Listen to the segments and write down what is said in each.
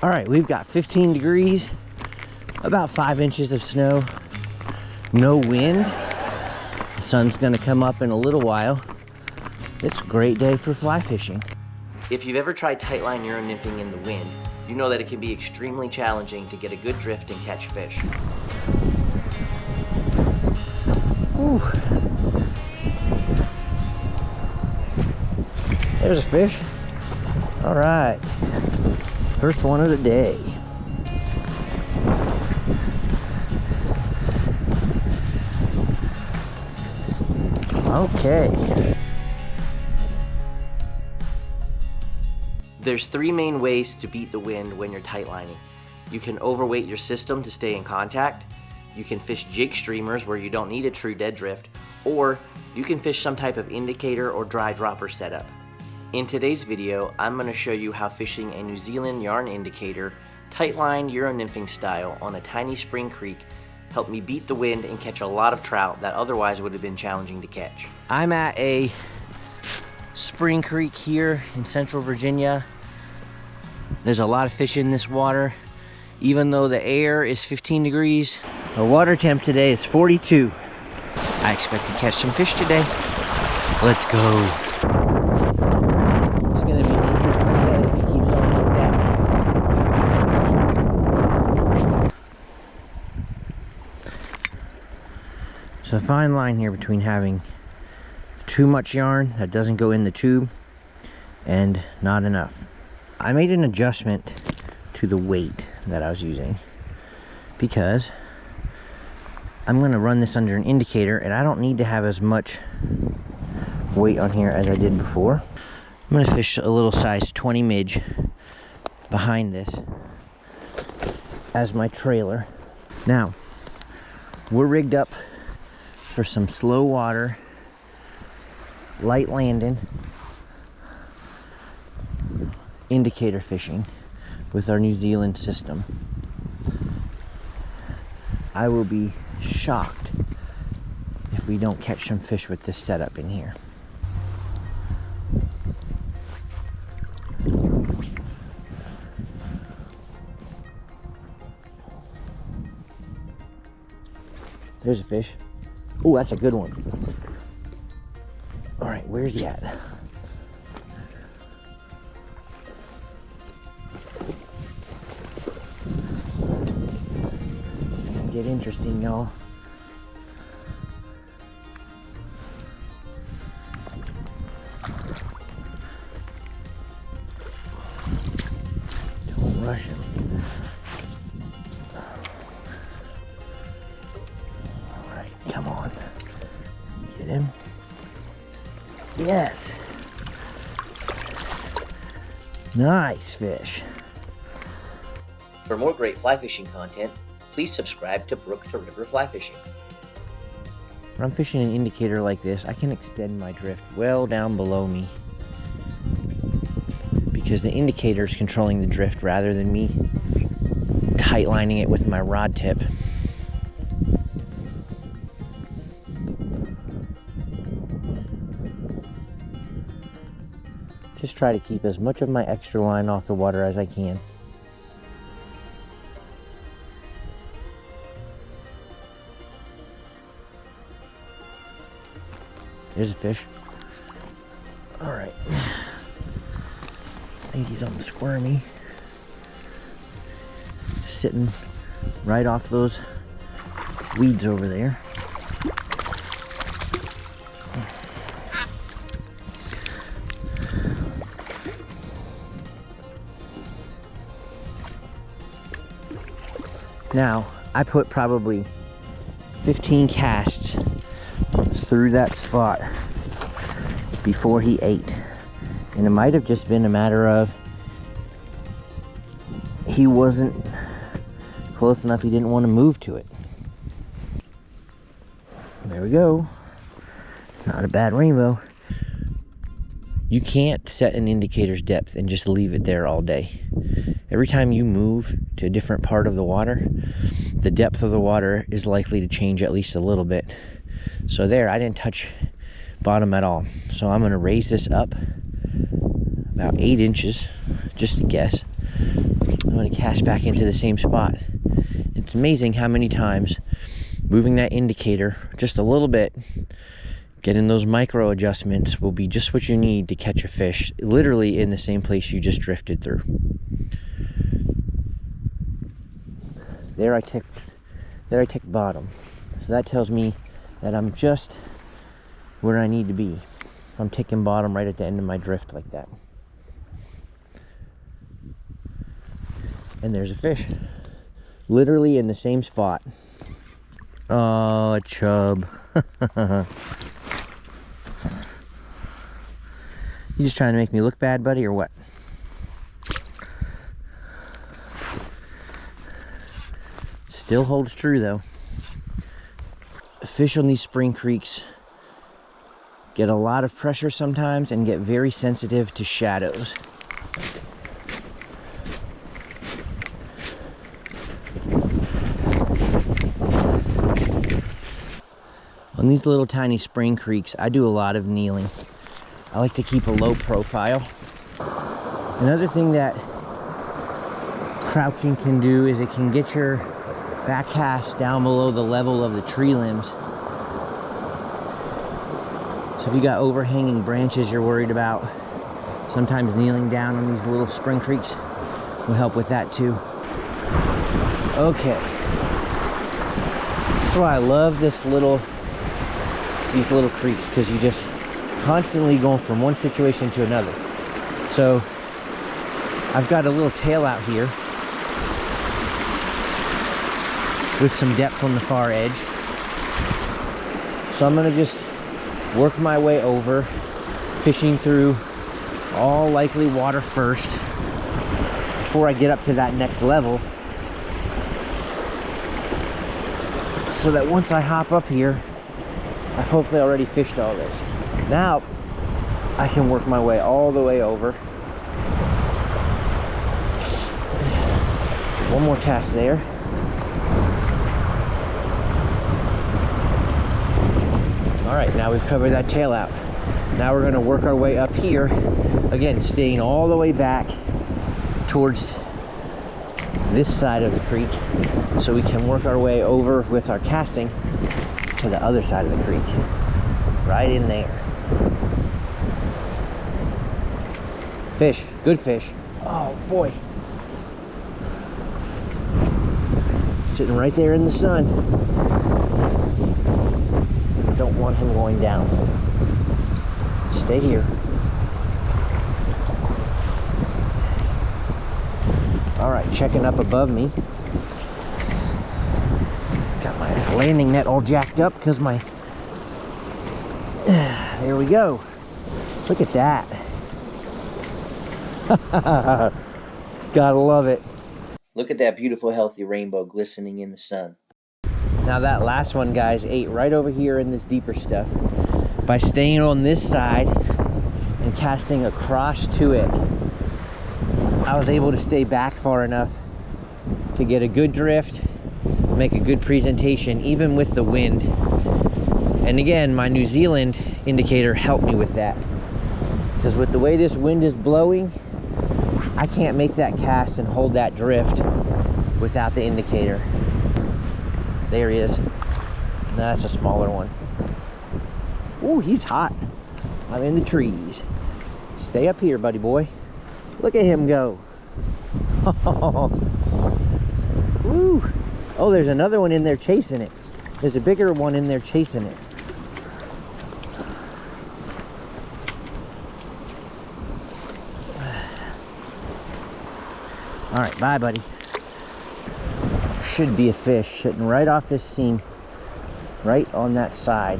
All right, we've got 15 degrees, about 5 inches of snow, no wind. The sun's gonna come up in a little while. It's a great day for fly fishing. If you've ever tried tightline Euro nymphing in the wind, you know that it can be extremely challenging to get a good drift and catch fish. Ooh. There's a fish. All right, first one of the day. Okay. There's 3 main ways to beat the wind when you're tightlining. You can overweight your system to stay in contact, you can fish jig streamers where you don't need a true dead drift, or you can fish some type of indicator or dry dropper setup. In today's video, I'm going to show you how fishing a New Zealand yarn indicator, tightline Euro nymphing style on a tiny spring creek helped me beat the wind and catch a lot of trout that otherwise would have been challenging to catch. I'm at a spring creek here in Central Virginia. There's a lot of fish in this water. Even though the air is 15 degrees, the water temp today is 42. I expect to catch some fish today. Let's go. It's gonna be an interesting day if it keeps on like that. So a fine line here between having too much yarn that doesn't go in the tube and not enough. I made an adjustment to the weight that I was using because I'm going to run this under an indicator and I don't need to have as much weight on here as I did before. I'm going to fish a little size 20 midge behind this as my trailer. Now, we're rigged up for some slow water, light landing, indicator fishing with our New Zealand system. I will be shocked if we don't catch some fish with this setup in here. There's a fish. Oh, that's a good one. All right, where's he at? It's gonna get interesting, y'all. Don't rush him. All right, come on. Get him. Yes. Nice fish. For more great fly fishing content, please subscribe to Brook to River Fly Fishing. When I'm fishing an indicator like this, I can extend my drift well down below me because the indicator is controlling the drift rather than me tightlining it with my rod tip. Just try to keep as much of my extra line off the water as I can. There's a fish. All right. I think he's on the squirmy. Sitting right off those weeds over there. Now, I put probably 15 casts through that spot before he ate. And it might have just been a matter of he wasn't close enough, he didn't want to move to it. There we go. Not a bad rainbow. You can't set an indicator's depth and just leave it there all day. Every time you move to a different part of the water, the depth of the water is likely to change at least a little bit. So there, I didn't touch bottom at all. So I'm going to raise this up about 8 inches, just to guess. I'm going to cast back into the same spot. It's amazing how many times moving that indicator just a little bit, getting those micro adjustments will be just what you need to catch a fish literally in the same place you just drifted through. There I ticked bottom. So that tells me that I'm just where I need to be. If I'm ticking bottom right at the end of my drift like that. And there's a fish. Literally in the same spot. Oh, a chub. You just trying to make me look bad, buddy, or what? Still holds true, though. Fish on these spring creeks get a lot of pressure sometimes and get very sensitive to shadows. On these little tiny spring creeks, I do a lot of kneeling. I like to keep a low profile. Another thing that crouching can do is it can get your back cast down below the level of the tree limbs. So if you got overhanging branches you're worried about, sometimes kneeling down on these little spring creeks will help with that too. Okay. That's why I love these little creeks, because you just constantly going from one situation to another. So I've got a little tail out here with some depth on the far edge. So I'm gonna just work my way over, fishing through all likely water first before I get up to that next level, so that once I hop up here, I've hopefully already fished all this. Now I can work my way all the way over. One more cast there. All right, now we've covered that tail out. Now we're gonna work our way up here, again, staying all the way back towards this side of the creek, so we can work our way over with our casting to the other side of the creek, right in there. Fish, good fish. Oh boy. Sitting right there in the sun. Don't want him going down. Stay here. All right, checking up above me. Got my landing net all jacked up because my... There we go. Look at that. Gotta love it. Look at that beautiful, healthy rainbow glistening in the sun. Now that last one, guys, ate right over here in this deeper stuff. By staying on this side and casting across to it, I was able to stay back far enough to get a good drift, make a good presentation, even with the wind. And again, my New Zealand indicator helped me with that, because with the way this wind is blowing, I can't make that cast and hold that drift without the indicator. There he is. That's a smaller one. Ooh, he's hot. I'm in the trees. Stay up here, buddy boy. Look at him go. Woo. Oh, there's another one in there chasing it. There's a bigger one in there chasing it. All right, bye, buddy. Should be a fish sitting right off this seam, right on that side.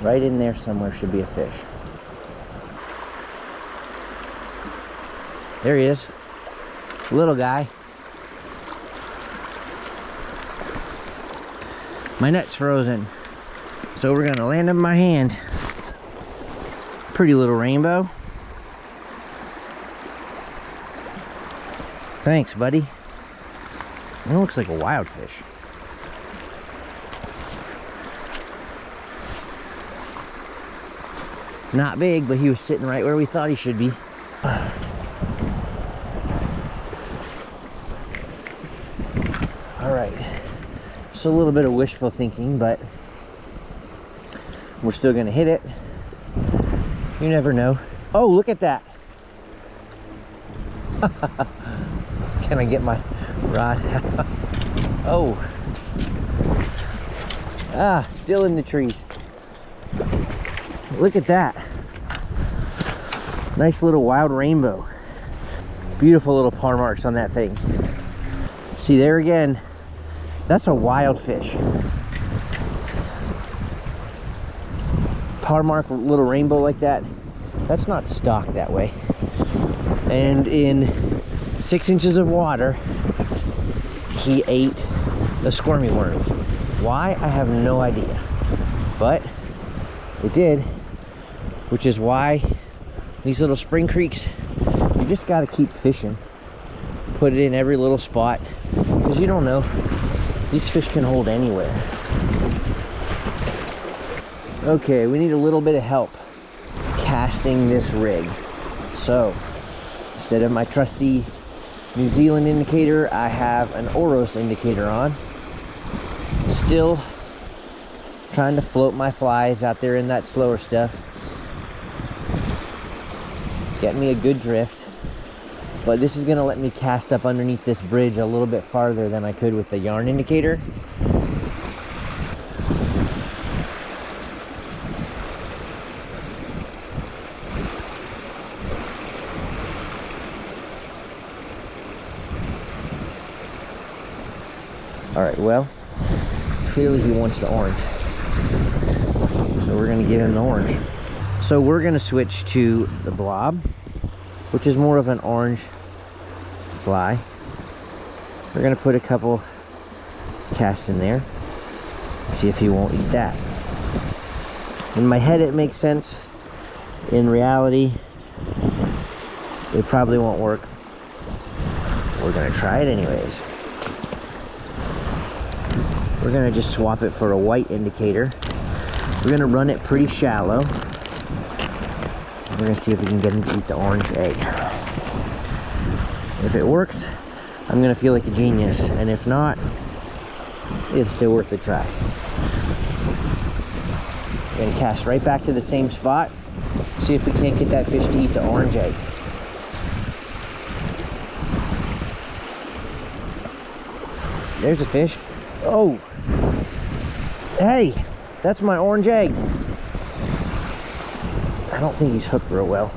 Right in there somewhere should be a fish. There he is. Little guy. My net's frozen, so we're gonna land him in my hand. Pretty little rainbow. Thanks, buddy. It looks like a wild fish. Not big, but he was sitting right where we thought he should be. All right, it's a little bit of wishful thinking, but we're still gonna hit it. You never know. Oh, look at that. Can I get my rod? Oh. Ah, still in the trees. Look at that. Nice little wild rainbow. Beautiful little par marks on that thing. See there again, that's a wild fish. Par mark little rainbow like that, that's not stock that way. And in 6 inches of water, he ate the squirmy worm. Why? I have no idea. But it did, which is why these little spring creeks, you just got to keep fishing. Put it in every little spot, because you don't know. These fish can hold anywhere. Okay, we need a little bit of help casting this rig. So, instead of my trusty New Zealand indicator, I have an Oros indicator on. Still trying to float my flies out there in that slower stuff. Get me a good drift. But this is gonna let me cast up underneath this bridge a little bit farther than I could with the yarn indicator. All right, well, clearly he wants the orange. So we're gonna give him the orange. So we're gonna switch to the blob, which is more of an orange fly. We're gonna put a couple casts in there, see if he won't eat that. In my head it makes sense. In reality, it probably won't work. We're gonna try it anyways. We're gonna just swap it for a white indicator. We're gonna run it pretty shallow. We're gonna see if we can get him to eat the orange egg. If it works, I'm gonna feel like a genius, and if not, it's still worth a try. We're gonna cast right back to the same spot, see if we can't get that fish to eat the orange egg. There's a fish. Oh, hey, that's my orange egg. I don't think he's hooked real well.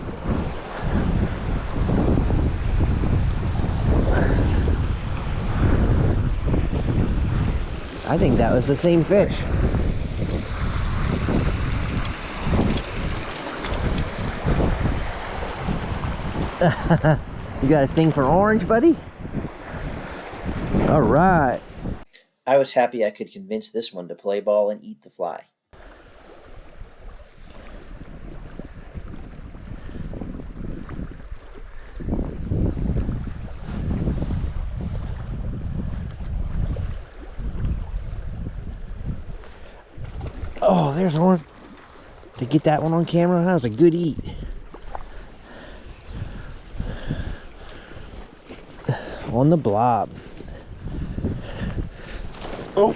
I think that was the same fish. You got a thing for orange, buddy? All right. I was happy I could convince this one to play ball and eat the fly. Oh, there's one. To get that one on camera, that was a good eat. On the blob. Oh.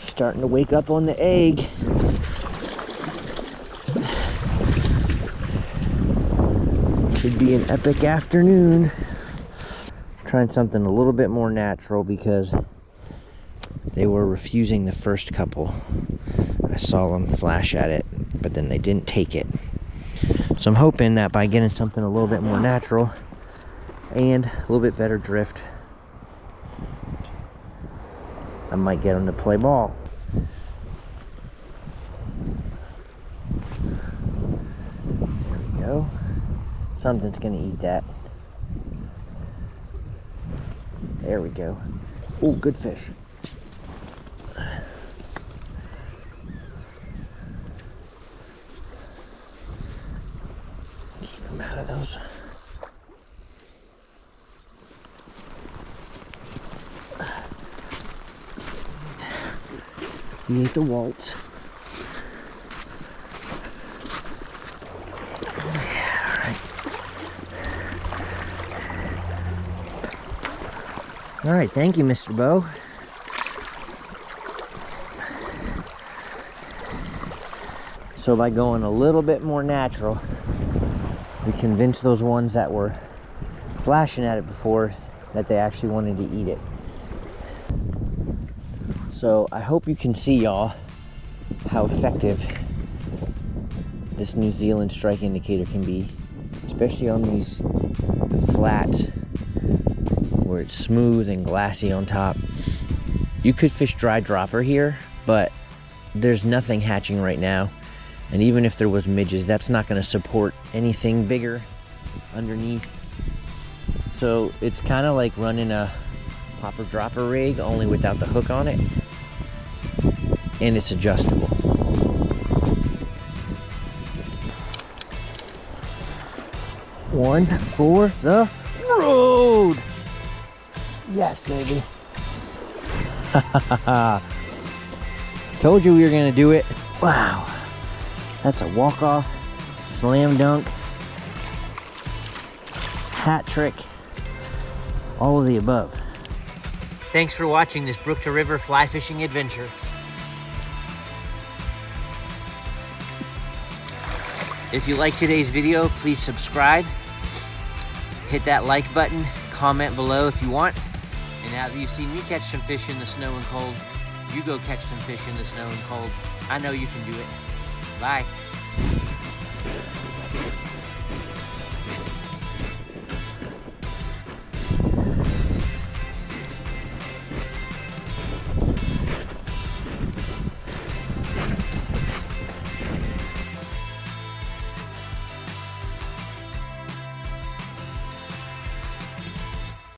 Starting to wake up on the egg. Could be an epic afternoon. Trying something a little bit more natural because they were refusing the first couple. I saw them flash at it, but then they didn't take it. So I'm hoping that by getting something a little bit more natural and a little bit better drift, I might get them to play ball. There we go. Something's gonna eat that. There we go. Oh, good fish. Keep him out of those. He ate the waltz. All right, thank you, Mr. Bo. So by going a little bit more natural, we convinced those ones that were flashing at it before that they actually wanted to eat it. So I hope you can see, y'all, how effective this New Zealand strike indicator can be, especially on these flats where it's smooth and glassy on top. You could fish dry dropper here, but there's nothing hatching right now. And even if there was midges, that's not going to support anything bigger underneath. So it's kind of like running a popper dropper rig, only without the hook on it. And it's adjustable. One for the road. Yes, baby. Told you we were gonna do it. Wow. That's a walk-off, slam dunk, hat trick, all of the above. Thanks for watching this brook to river fly fishing adventure. If you like today's video, please subscribe. Hit that like button, comment below if you want. And now that you've seen me catch some fish in the snow and cold, you go catch some fish in the snow and cold. I know you can do it. Bye.